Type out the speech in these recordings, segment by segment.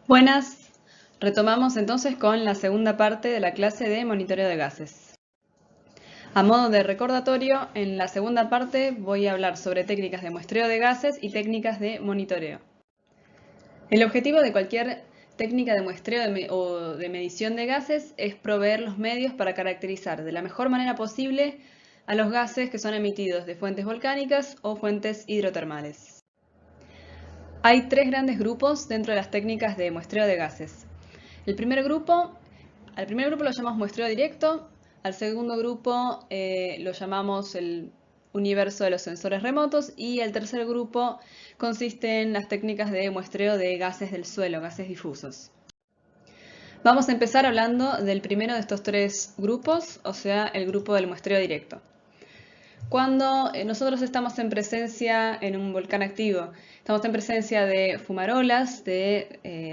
Buenas, retomamos entonces con la segunda parte de la clase de monitoreo de gases. A modo de recordatorio, en la segunda parte voy a hablar sobre técnicas de muestreo de gases y técnicas de monitoreo. El objetivo de cualquier técnica de muestreo o de medición de gases es proveer los medios para caracterizar de la mejor manera posible a los gases que son emitidos de fuentes volcánicas o fuentes hidrotermales. Hay tres grandes grupos dentro de las técnicas de muestreo de gases. Al primer grupo lo llamamos muestreo directo, al segundo grupo lo llamamos el universo de los sensores remotos y el tercer grupo consiste en las técnicas de muestreo de gases del suelo, gases difusos. Vamos a empezar hablando del primero de estos tres grupos, o sea, el grupo del muestreo directo. Cuando nosotros estamos en presencia en un volcán activo, estamos en presencia de fumarolas,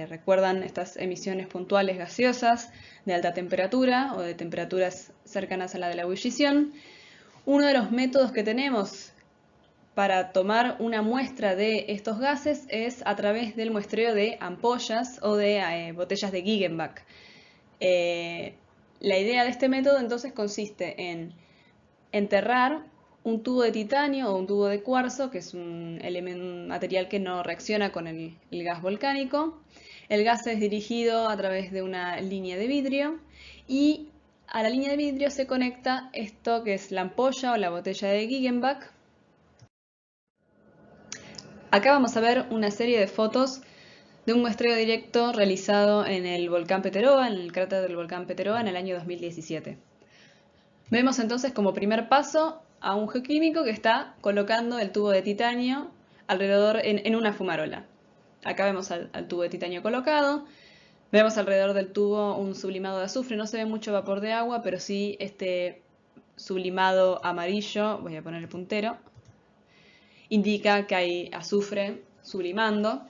recuerdan estas emisiones puntuales gaseosas de alta temperatura o de temperaturas cercanas a la de la ebullición, uno de los métodos que tenemos para tomar una muestra de estos gases es a través del muestreo de ampollas o de botellas de Giegenbach. La idea de este método entonces consiste en enterrar un tubo de titanio o un tubo de cuarzo, que es un material que no reacciona con el gas volcánico. El gas es dirigido a través de una línea de vidrio y a la línea de vidrio se conecta esto que es la ampolla o la botella de Giegenbach. Acá vamos a ver una serie de fotos de un muestreo directo realizado en el volcán Peteroa, en el cráter del volcán Peteroa en el año 2017. Vemos entonces como primer paso a un geoquímico que está colocando el tubo de titanio alrededor en una fumarola. Acá vemos al tubo de titanio colocado, vemos alrededor del tubo un sublimado de azufre, no se ve mucho vapor de agua, pero sí este sublimado amarillo, voy a poner el puntero, indica que hay azufre sublimando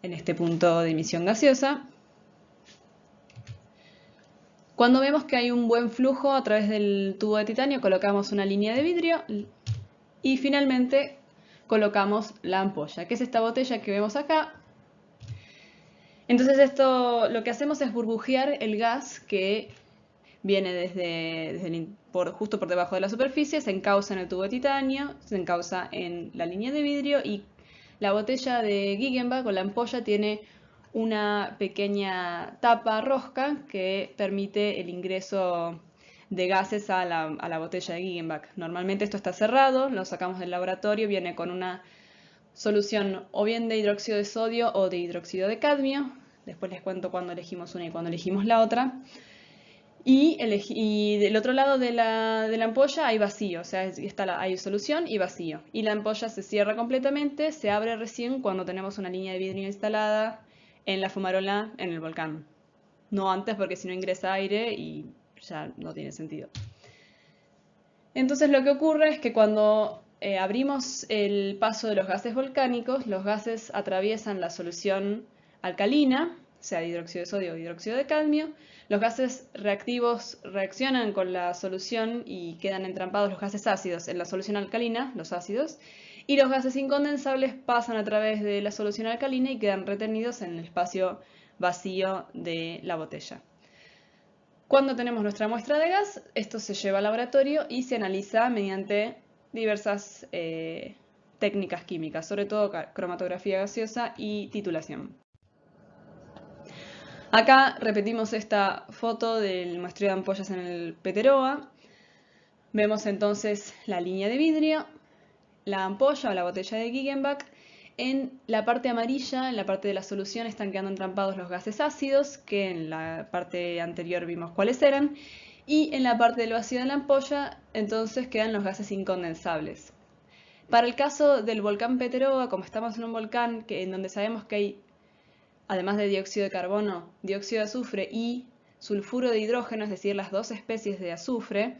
en este punto de emisión gaseosa. Cuando vemos que hay un buen flujo a través del tubo de titanio, colocamos una línea de vidrio y finalmente colocamos la ampolla, que es esta botella que vemos acá. Entonces lo que hacemos es burbujear el gas que viene justo por debajo de la superficie, se encausa en el tubo de titanio, se encausa en la línea de vidrio y la botella de Giegenbach o la ampolla tiene una pequeña tapa rosca que permite el ingreso de gases a la botella de Giegenbach. Normalmente esto está cerrado, lo sacamos del laboratorio, viene con una solución o bien de hidróxido de sodio o de hidróxido de cadmio. Después les cuento cuándo elegimos una y cuándo elegimos la otra. Y del otro lado de la ampolla hay vacío, o sea, hay solución y vacío. Y la ampolla se cierra completamente, se abre recién cuando tenemos una línea de vidrio instalada en la fumarola en el volcán. No antes, porque si no ingresa aire y ya no tiene sentido. Entonces lo que ocurre es que cuando abrimos el paso de los gases volcánicos, los gases atraviesan la solución alcalina, sea de hidróxido de sodio o hidróxido de cadmio. Los gases reactivos reaccionan con la solución y quedan entrampados los gases ácidos en la solución alcalina, los ácidos, y los gases incondensables pasan a través de la solución alcalina y quedan retenidos en el espacio vacío de la botella. Cuando tenemos nuestra muestra de gas, esto se lleva al laboratorio y se analiza mediante diversas técnicas químicas, sobre todo cromatografía gaseosa y titulación. Acá repetimos esta foto del muestreo de ampollas en el Peteroa. Vemos entonces la línea de vidrio, la ampolla o la botella de Giegenbach. En la parte amarilla, en la parte de la solución, están quedando entrampados los gases ácidos, que en la parte anterior vimos cuáles eran. Y en la parte del vacío de la ampolla, entonces quedan los gases incondensables. Para el caso del volcán Peteroa, como estamos en un volcán en donde sabemos que hay, además de dióxido de carbono, dióxido de azufre y sulfuro de hidrógeno, es decir, las dos especies de azufre,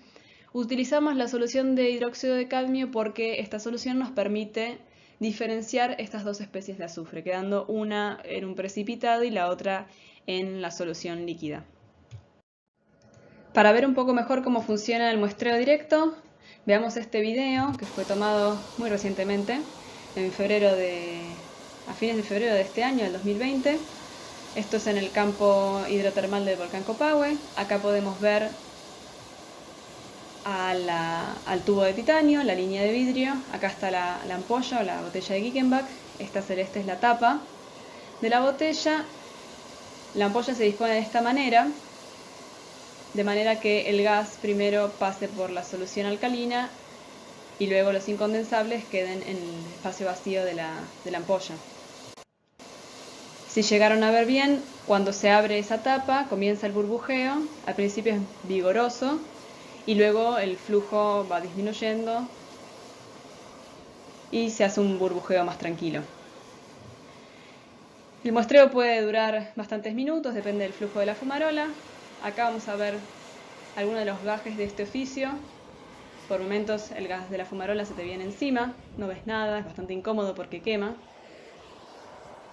utilizamos la solución de hidróxido de cadmio porque esta solución nos permite diferenciar estas dos especies de azufre, quedando una en un precipitado y la otra en la solución líquida. Para ver un poco mejor cómo funciona el muestreo directo, veamos este video que fue tomado muy recientemente, a fines de febrero de este año, del 2020. Esto es en el campo hidrotermal del volcán Copahue. Acá podemos ver al tubo de titanio, la línea de vidrio. Acá está la ampolla o la botella de Gickenbach. Esta celeste es la tapa de la botella. La ampolla se dispone de esta manera, de manera que el gas primero pase por la solución alcalina y luego los incondensables queden en el espacio vacío de la ampolla. Si llegaron a ver bien, cuando se abre esa tapa comienza el burbujeo. Al principio es vigoroso y luego el flujo va disminuyendo y se hace un burbujeo más tranquilo. El muestreo puede durar bastantes minutos, depende del flujo de la fumarola. Acá vamos a ver algunos de los gajes de este oficio. Por momentos el gas de la fumarola se te viene encima, no ves nada, es bastante incómodo porque quema.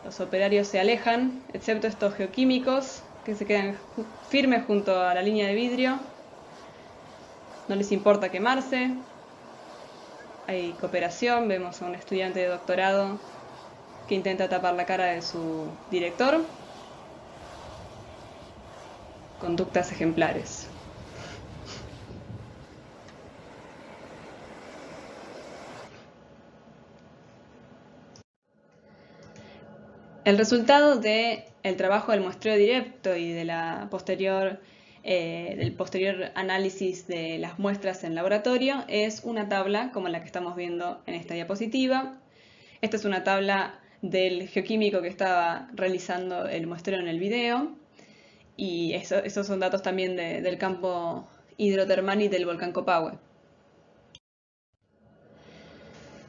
Los operarios se alejan, excepto estos geoquímicos que se quedan firmes junto a la línea de vidrio. No les importa quemarse. Hay cooperación, vemos a un estudiante de doctorado que intenta tapar la cara de su director. Conductas ejemplares. El resultado del trabajo del muestreo directo y de del posterior análisis de las muestras en laboratorio es una tabla como la que estamos viendo en esta diapositiva. Esta es una tabla del geoquímico que estaba realizando el muestreo en el video, y esos son datos también del campo hidrotermal y del volcán Copahue.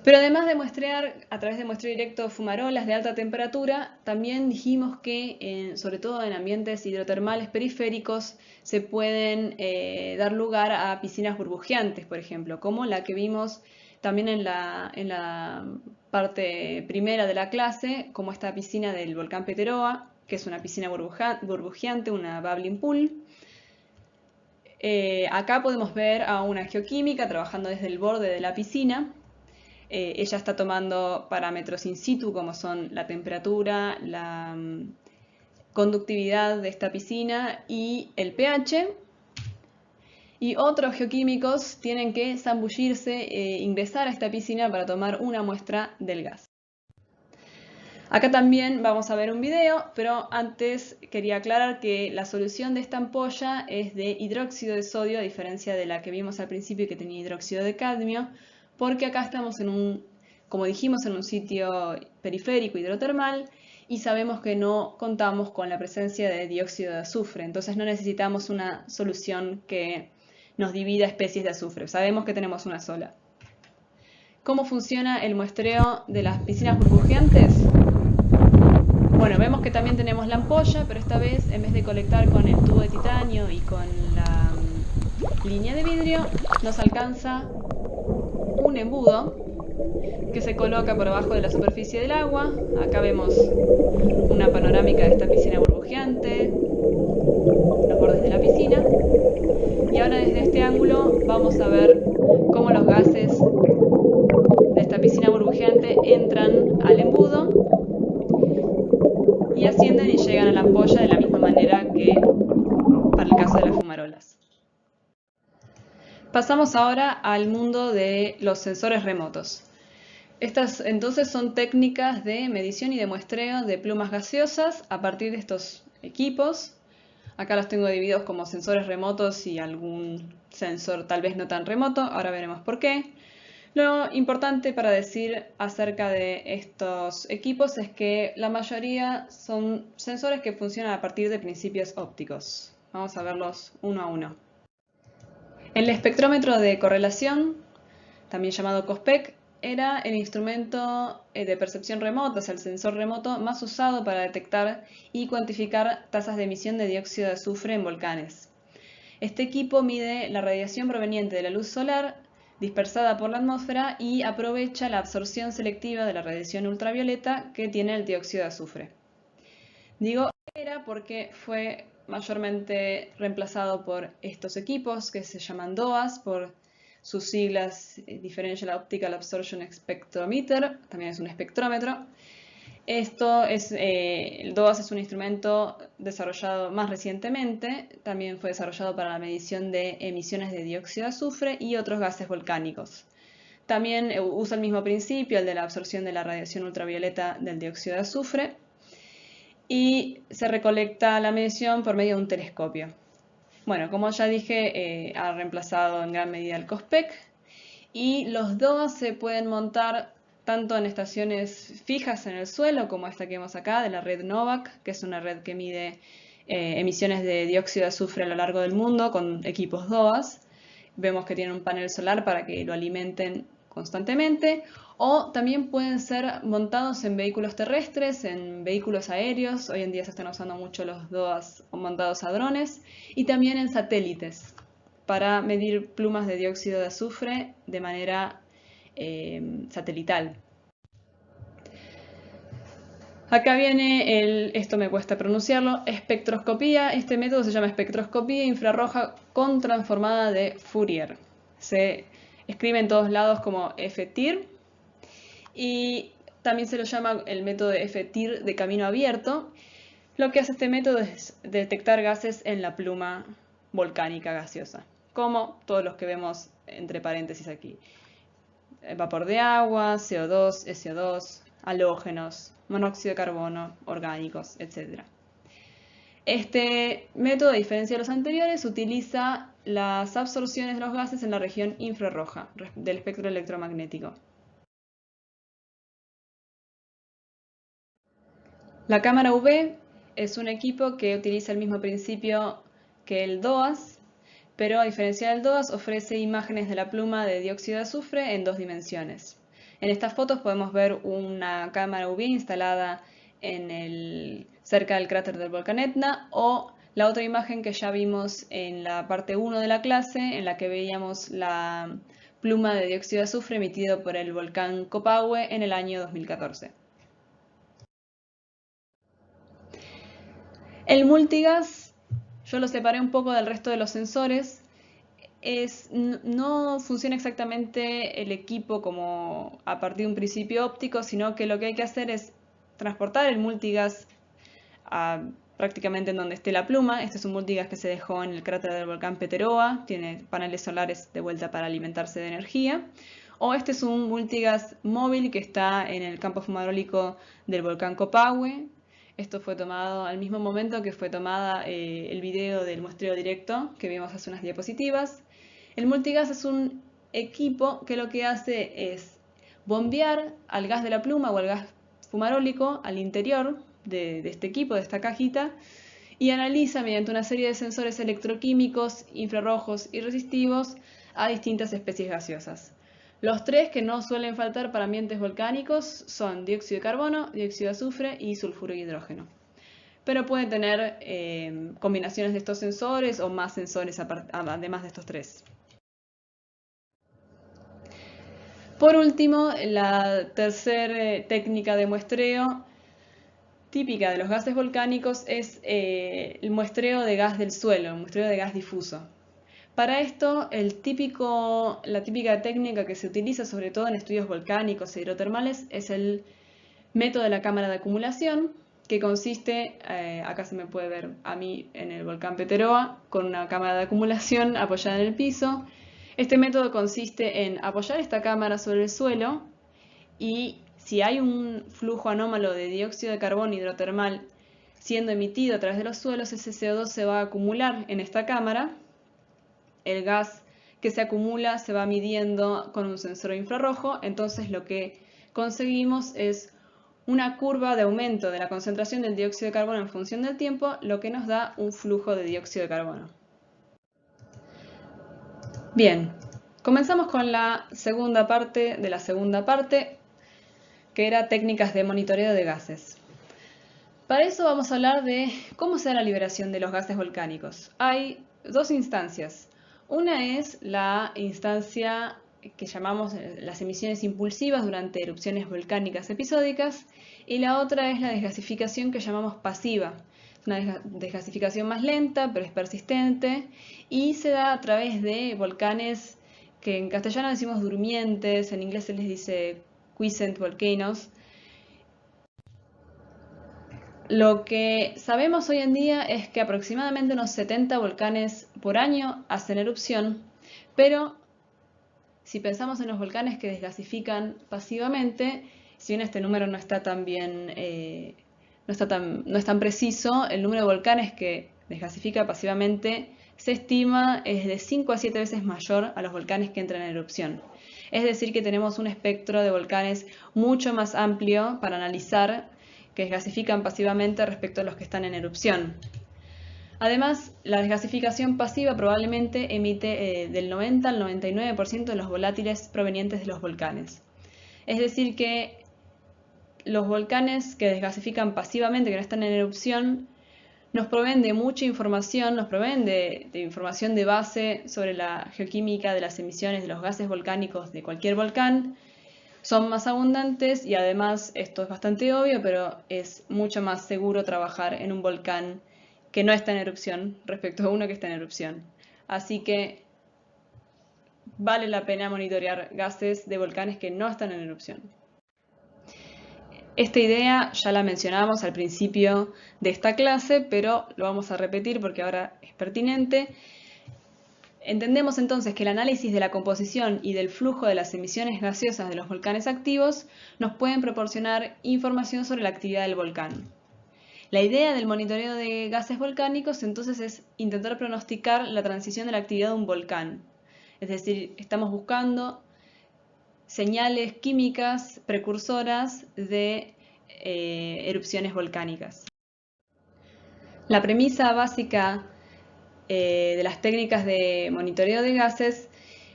Pero además de muestrear a través de muestreo directo fumarolas de alta temperatura, también dijimos que, sobre todo en ambientes hidrotermales periféricos, se pueden dar lugar a piscinas burbujeantes, por ejemplo, como la que vimos también en la parte primera de la clase, como esta piscina del volcán Peteroa, que es una piscina burbujeante, una bubbling pool. Acá podemos ver a una geoquímica trabajando desde el borde de la piscina. Ella está tomando parámetros in situ como son la temperatura, la conductividad de esta piscina y el pH. Y otros geoquímicos tienen que zambullirse ingresar a esta piscina para tomar una muestra del gas. Acá también vamos a ver un video, pero antes quería aclarar que la solución de esta ampolla es de hidróxido de sodio, a diferencia de la que vimos al principio que tenía hidróxido de cadmio, porque acá estamos como dijimos, en un sitio periférico hidrotermal y sabemos que no contamos con la presencia de dióxido de azufre, entonces no necesitamos una solución que nos divida especies de azufre, sabemos que tenemos una sola. ¿Cómo funciona el muestreo de las piscinas burbujeantes? Bueno, vemos que también tenemos la ampolla, pero esta vez en vez de colectar con el tubo de titanio y con la línea de vidrio, nos alcanza un embudo que se coloca por abajo de la superficie del agua. Acá vemos una panorámica de esta piscina burbujeante, los bordes de la piscina. Y ahora desde este ángulo vamos a ver cómo los gases de esta piscina burbujeante entran al embudo y ascienden y llegan a la ampolla de la misma manera que para el caso de las fumarolas. Pasamos ahora al mundo de los sensores remotos. Estas entonces son técnicas de medición y de muestreo de plumas gaseosas a partir de estos equipos. Acá los tengo divididos como sensores remotos y algún sensor tal vez no tan remoto, ahora veremos por qué. Lo importante para decir acerca de estos equipos es que la mayoría son sensores que funcionan a partir de principios ópticos. Vamos a verlos uno a uno. El espectrómetro de correlación, también llamado COSPEC, era el instrumento de percepción remota, o sea, el sensor remoto más usado para detectar y cuantificar tasas de emisión de dióxido de azufre en volcanes. Este equipo mide la radiación proveniente de la luz solar dispersada por la atmósfera y aprovecha la absorción selectiva de la radiación ultravioleta que tiene el dióxido de azufre. Digo era porque fue mayormente reemplazado por estos equipos que se llaman DOAS, por sus siglas Differential Optical Absorption Spectrometer, también es un espectrómetro. El DOAS es un instrumento desarrollado más recientemente, también fue desarrollado para la medición de emisiones de dióxido de azufre y otros gases volcánicos. También usa el mismo principio, el de la absorción de la radiación ultravioleta del dióxido de azufre, y se recolecta la medición por medio de un telescopio. Bueno, como ya dije, ha reemplazado en gran medida el COSPEC, y los DOAS se pueden montar tanto en estaciones fijas en el suelo, como esta que vemos acá, de la red NOVAC, que es una red que mide emisiones de dióxido de azufre a lo largo del mundo con equipos DOAS. Vemos que tienen un panel solar para que lo alimenten constantemente, o también pueden ser montados en vehículos terrestres, en vehículos aéreos. Hoy en día se están usando mucho los DOAS montados a drones, y también en satélites para medir plumas de dióxido de azufre de manera satelital. Acá viene esto me cuesta pronunciarlo, espectroscopía. Este método se llama espectroscopía infrarroja con transformada de Fourier. Se escribe en todos lados como FTIR, y también se lo llama el método de FTIR de camino abierto. Lo que hace este método es detectar gases en la pluma volcánica gaseosa, como todos los que vemos entre paréntesis aquí: vapor de agua, CO2, SO2, halógenos, monóxido de carbono, orgánicos, etc. Este método, a diferencia de los anteriores, utiliza las absorciones de los gases en la región infrarroja del espectro electromagnético. La cámara UV es un equipo que utiliza el mismo principio que el DOAS, pero a diferencia del DOAS ofrece imágenes de la pluma de dióxido de azufre en 2 dimensiones. En estas fotos podemos ver una cámara UV instalada cerca del cráter del volcán Etna, o la otra imagen que ya vimos en la parte 1 de la clase, en la que veíamos la pluma de dióxido de azufre emitido por el volcán Copahue en el año 2014. El multigas, yo lo separé un poco del resto de los sensores. No funciona exactamente el equipo como a partir de un principio óptico, sino que lo que hay que hacer es transportar el multigas prácticamente en donde esté la pluma. Este es un multigas que se dejó en el cráter del volcán Peteroa, tiene paneles solares de vuelta para alimentarse de energía. O este es un multigas móvil que está en el campo fumarólico del volcán Copahue. Esto fue tomado al mismo momento que fue tomada el video del muestreo directo que vimos hace unas diapositivas. El multigas es un equipo que lo que hace es bombear al gas de la pluma o al gas fumarólico al interior de este equipo, de esta cajita, y analiza mediante una serie de sensores electroquímicos, infrarrojos y resistivos a distintas especies gaseosas. Los 3 que no suelen faltar para ambientes volcánicos son dióxido de carbono, dióxido de azufre y sulfuro de hidrógeno. Pero pueden tener combinaciones de estos sensores o más sensores además de estos 3. Por último, la tercera técnica de muestreo típica de los gases volcánicos es el muestreo de gas del suelo, el muestreo de gas difuso. Para esto, la típica técnica que se utiliza sobre todo en estudios volcánicos e hidrotermales es el método de la cámara de acumulación, que consiste, acá se me puede ver a mí en el volcán Peteroa, con una cámara de acumulación apoyada en el piso. Este método consiste en apoyar esta cámara sobre el suelo, y si hay un flujo anómalo de dióxido de carbono hidrotermal siendo emitido a través de los suelos, ese CO2 se va a acumular en esta cámara. El gas que se acumula se va midiendo con un sensor infrarrojo, entonces lo que conseguimos es una curva de aumento de la concentración del dióxido de carbono en función del tiempo, lo que nos da un flujo de dióxido de carbono. Bien, comenzamos con la segunda parte de la segunda parte, que era técnicas de monitoreo de gases. Para eso vamos a hablar de cómo se da la liberación de los gases volcánicos. Hay 2 instancias. Una es la instancia que llamamos las emisiones impulsivas durante erupciones volcánicas episódicas, y la otra es la desgasificación que llamamos pasiva. Es una desgasificación más lenta, pero es persistente, y se da a través de volcanes que en castellano decimos durmientes, en inglés se les dice quiescent volcanoes. Lo que sabemos hoy en día es que aproximadamente unos 70 volcanes por año hacen erupción, pero si pensamos en los volcanes que desgasifican pasivamente, si bien este número no está tan bien, no es tan preciso, el número de volcanes que desgasifica pasivamente se estima es de 5 a 7 veces mayor a los volcanes que entran en erupción. Es decir, que tenemos un espectro de volcanes mucho más amplio para analizar que desgasifican pasivamente respecto a los que están en erupción. Además, la desgasificación pasiva probablemente emite del 90 al 99% de los volátiles provenientes de los volcanes. Es decir, que los volcanes que desgasifican pasivamente, que no están en erupción, nos proveen de mucha información, nos proveen de información de base sobre la geoquímica de las emisiones de los gases volcánicos de cualquier volcán. Son más abundantes y además, esto es bastante obvio, pero es mucho más seguro trabajar en un volcán que no está en erupción respecto a uno que está en erupción. Así que vale la pena monitorear gases de volcanes que no están en erupción. Esta idea ya la mencionamos al principio de esta clase, pero lo vamos a repetir porque ahora es pertinente. Entendemos entonces que el análisis de la composición y del flujo de las emisiones gaseosas de los volcanes activos nos pueden proporcionar información sobre la actividad del volcán. La idea del monitoreo de gases volcánicos entonces es intentar pronosticar la transición de la actividad de un volcán. Es decir, estamos buscando señales químicas precursoras de erupciones volcánicas. La premisa básica de las técnicas de monitoreo de gases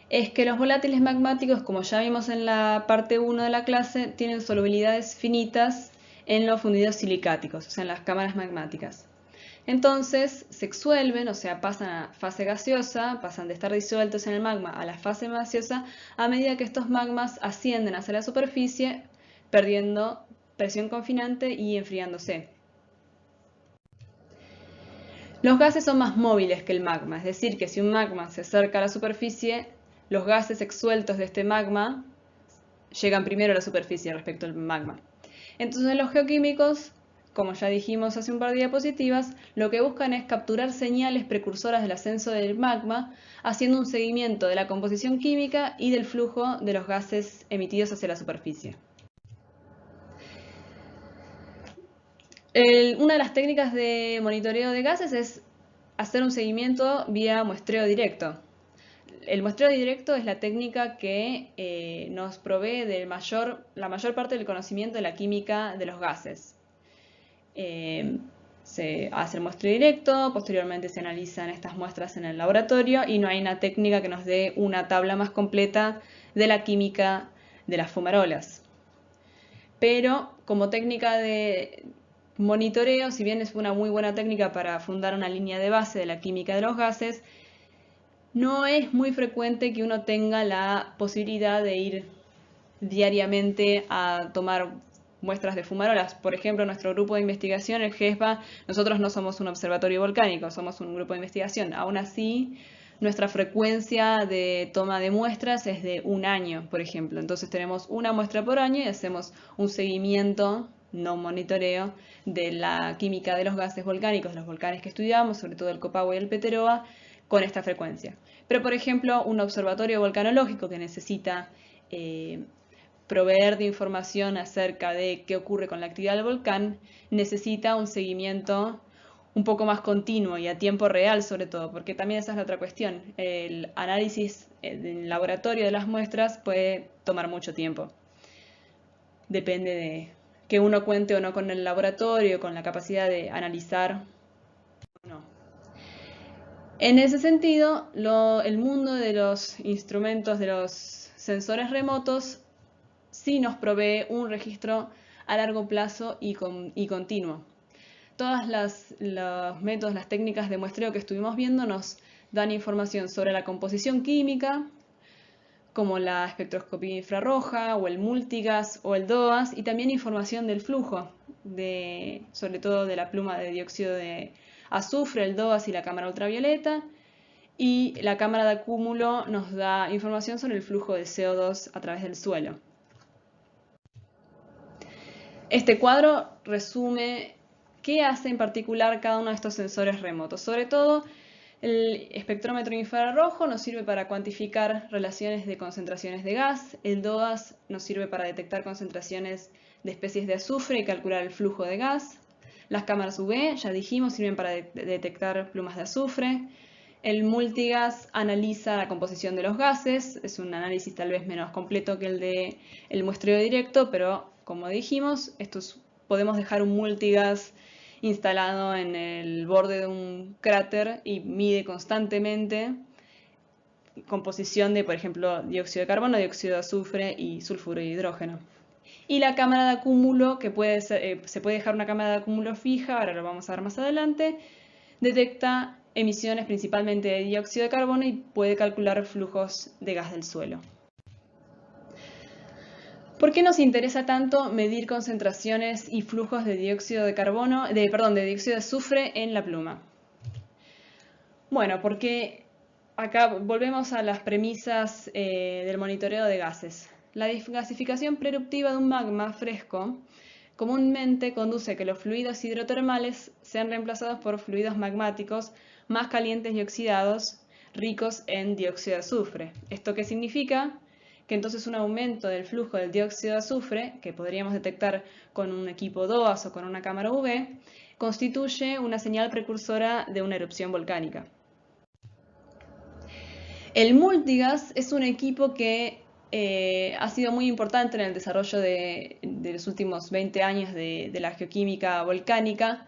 es que los volátiles magmáticos, como ya vimos en la parte 1 de la clase, tienen solubilidades finitas en los fundidos silicáticos, o sea, en las cámaras magmáticas. Entonces se exsuelven, o sea, pasan a fase gaseosa, pasan de estar disueltos en el magma a la fase gaseosa a medida que estos magmas ascienden hacia la superficie, perdiendo presión confinante y enfriándose. Los gases son más móviles que el magma, es decir, que si un magma se acerca a la superficie, los gases exsueltos de este magma llegan primero a la superficie respecto al magma. Entonces los geoquímicos, como ya dijimos hace un par de diapositivas, lo que buscan es capturar señales precursoras del ascenso del magma, haciendo un seguimiento de la composición química y del flujo de los gases emitidos hacia la superficie. Una de las técnicas de monitoreo de gases es hacer un seguimiento vía muestreo directo. El muestreo directo es la técnica que nos provee de la mayor parte del conocimiento de la química de los gases. Se hace el muestreo directo, posteriormente se analizan estas muestras en el laboratorio y no hay una técnica que nos dé una tabla más completa de la química de las fumarolas. Pero como técnica de monitoreo, si bien es una muy buena técnica para fundar una línea de base de la química de los gases, no es muy frecuente que uno tenga la posibilidad de ir diariamente a tomar muestras de fumarolas. Por ejemplo, nuestro grupo de investigación, el GESBA, nosotros no somos un observatorio volcánico, somos un grupo de investigación. Aún así, nuestra frecuencia de toma de muestras es de 1 año, por ejemplo. Entonces tenemos una muestra por año y hacemos un seguimiento, no monitoreo, de la química de los gases volcánicos, los volcanes que estudiamos, sobre todo el Copahue y el Peteroa, con esta frecuencia. Pero, por ejemplo, un observatorio volcanológico que necesita proveer de información acerca de qué ocurre con la actividad del volcán, necesita un seguimiento un poco más continuo y a tiempo real sobre todo, porque también esa es la otra cuestión. El análisis en laboratorio de las muestras puede tomar mucho tiempo. Depende de que uno cuente o no con el laboratorio, con la capacidad de analizar o no. En ese sentido, el mundo de los instrumentos, de los sensores remotos, sí nos provee un registro a largo plazo y continuo. Todos los métodos, las técnicas de muestreo que estuvimos viendo nos dan información sobre la composición química, como la espectroscopía infrarroja, o el multigas, o el DOAS, y también información del flujo, sobre todo de la pluma de dióxido de azufre, el DOAS y la cámara ultravioleta, y la cámara de acúmulo nos da información sobre el flujo de CO2 a través del suelo. Este cuadro resume ¿Qué hace en particular cada uno de estos sensores remotos? Sobre todo, el espectrómetro infrarrojo nos sirve para cuantificar relaciones de concentraciones de gas, el DOAS nos sirve para detectar concentraciones de especies de azufre y calcular el flujo de gas. Las cámaras UV, ya dijimos, sirven para detectar plumas de azufre. El multigas analiza la composición de los gases, es un análisis tal vez menos completo que el del muestreo directo, pero como dijimos, podemos dejar un multigas instalado en el borde de un cráter y mide constantemente composición de, por ejemplo, dióxido de carbono, dióxido de azufre y sulfuro de hidrógeno. Y la cámara de acúmulo, que se puede dejar una cámara de acúmulo fija, ahora lo vamos a ver más adelante, detecta emisiones principalmente de dióxido de carbono y puede calcular flujos de gas del suelo. ¿Por qué nos interesa tanto medir concentraciones y flujos de dióxido de carbono, de dióxido de azufre en la pluma? Bueno, porque acá volvemos a las premisas del monitoreo de gases. La desgasificación preeruptiva de un magma fresco comúnmente conduce a que los fluidos hidrotermales sean reemplazados por fluidos magmáticos más calientes y oxidados, ricos en dióxido de azufre. ¿Esto qué significa? Que entonces un aumento del flujo del dióxido de azufre, que podríamos detectar con un equipo DOAS o con una cámara UV, constituye una señal precursora de una erupción volcánica. El multigas es un equipo que ha sido muy importante en el desarrollo de los últimos 20 años de la geoquímica volcánica.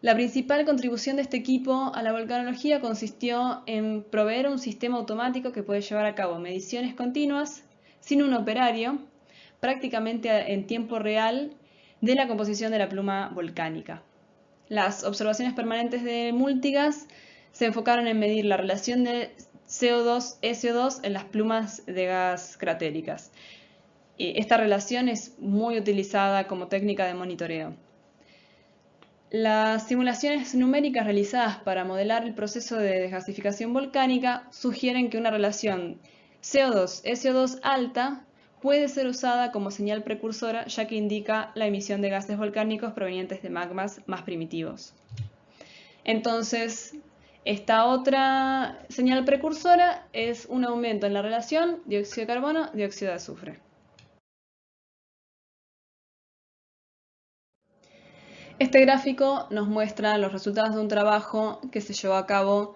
La principal contribución de este equipo a la volcanología consistió en proveer un sistema automático que puede llevar a cabo mediciones continuas, sin un operario, prácticamente en tiempo real, de la composición de la pluma volcánica. Las observaciones permanentes de multigas se enfocaron en medir la relación de CO2-SO2 en las plumas de gas cratéricas. Esta relación es muy utilizada como técnica de monitoreo. Las simulaciones numéricas realizadas para modelar el proceso de desgasificación volcánica sugieren que una relación CO2-SO2 alta puede ser usada como señal precursora, ya que indica la emisión de gases volcánicos provenientes de magmas más primitivos. Entonces, esta otra señal precursora es un aumento en la relación dióxido de carbono, dióxido de azufre. Este gráfico nos muestra los resultados de un trabajo que se llevó a cabo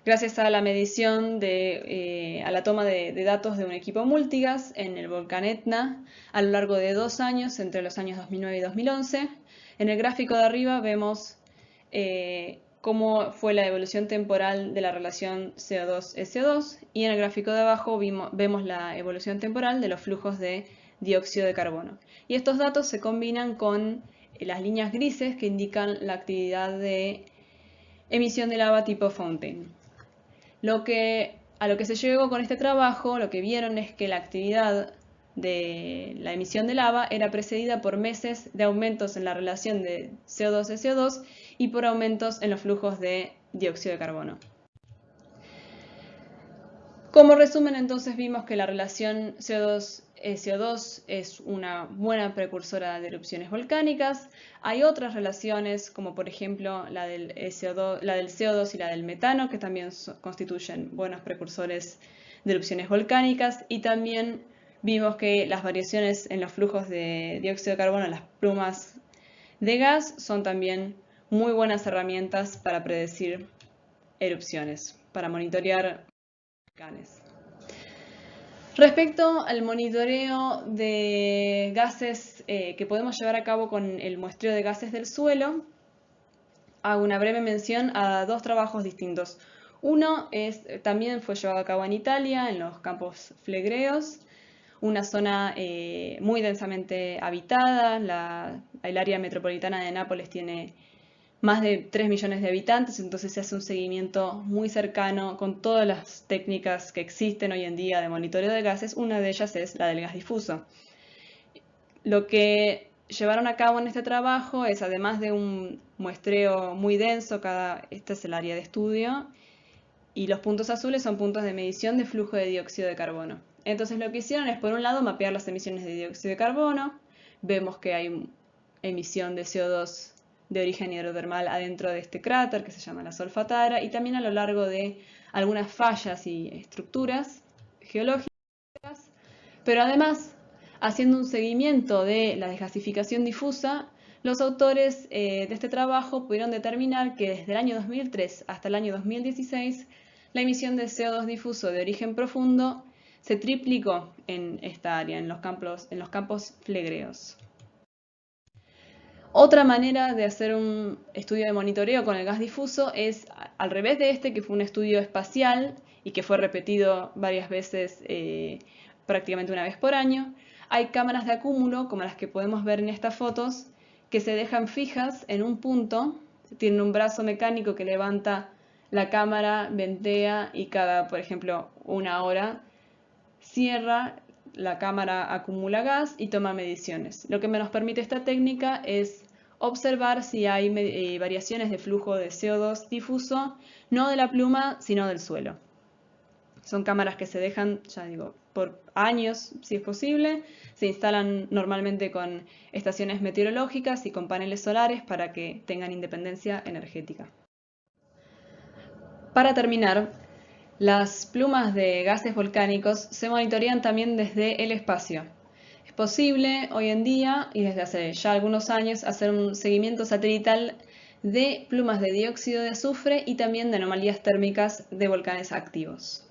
gracias a la medición a la toma de datos de un equipo multigas en el volcán Etna a lo largo de 2 años, entre los años 2009 y 2011. En el gráfico de arriba vemos cómo fue la evolución temporal de la relación CO2-SO2 y en el gráfico de abajo vemos la evolución temporal de los flujos de dióxido de carbono. Y estos datos se combinan con las líneas grises que indican la actividad de emisión de lava tipo Fontaine. A lo que se llegó con este trabajo, lo que vieron es que la actividad de la emisión de lava era precedida por meses de aumentos en la relación de CO2-SO2 y por aumentos en los flujos de dióxido de carbono. Como resumen, entonces vimos que la relación CO2 es una buena precursora de erupciones volcánicas. Hay otras relaciones, como por ejemplo la del CO2 y la del metano, que también constituyen buenos precursores de erupciones volcánicas. Y también vimos que las variaciones en los flujos de dióxido de carbono en las plumas de gas son también muy buenas herramientas para predecir erupciones, para monitorear volcanes. Respecto al monitoreo de gases que podemos llevar a cabo con el muestreo de gases del suelo, hago una breve mención a 2 trabajos distintos. Uno también fue llevado a cabo en Italia, en los campos Flegreos, una zona muy densamente habitada. El área metropolitana de Nápoles tiene más de 3 millones de habitantes, entonces se hace un seguimiento muy cercano con todas las técnicas que existen hoy en día de monitoreo de gases. Una de ellas es la del gas difuso. Lo que llevaron a cabo en este trabajo es, además de un muestreo muy denso, este es el área de estudio, y los puntos azules son puntos de medición de flujo de dióxido de carbono. Entonces lo que hicieron es, por un lado, mapear las emisiones de dióxido de carbono. Vemos que hay emisión de CO2 de origen hidrotermal adentro de este cráter que se llama la Solfatara y también a lo largo de algunas fallas y estructuras geológicas, pero además, haciendo un seguimiento de la desgasificación difusa, los autores de este trabajo pudieron determinar que desde el año 2003 hasta el año 2016 la emisión de CO2 difuso de origen profundo se triplicó en esta área, en los campos flegreos. Otra manera de hacer un estudio de monitoreo con el gas difuso es al revés de este, que fue un estudio espacial y que fue repetido varias veces, prácticamente una vez por año. Hay cámaras de acúmulo, como las que podemos ver en estas fotos, que se dejan fijas en un punto, tienen un brazo mecánico que levanta la cámara, ventea y cada, por ejemplo, una hora cierra, la cámara acumula gas y toma mediciones. Lo que nos permite esta técnica es observar si hay variaciones de flujo de CO2 difuso, no de la pluma, sino del suelo. Son cámaras que se dejan, ya digo, por años, si es posible. Se instalan normalmente con estaciones meteorológicas y con paneles solares para que tengan independencia energética. Para terminar, las plumas de gases volcánicos se monitorean también desde el espacio. Es posible hoy en día, y desde hace ya algunos años, hacer un seguimiento satelital de plumas de dióxido de azufre y también de anomalías térmicas de volcanes activos.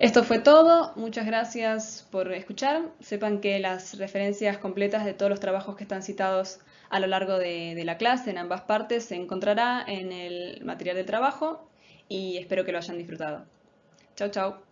Esto fue todo, muchas gracias por escuchar. Sepan que las referencias completas de todos los trabajos que están citados a lo largo de la clase en ambas partes se encontrará en el material de trabajo y espero que lo hayan disfrutado. Chau, chau.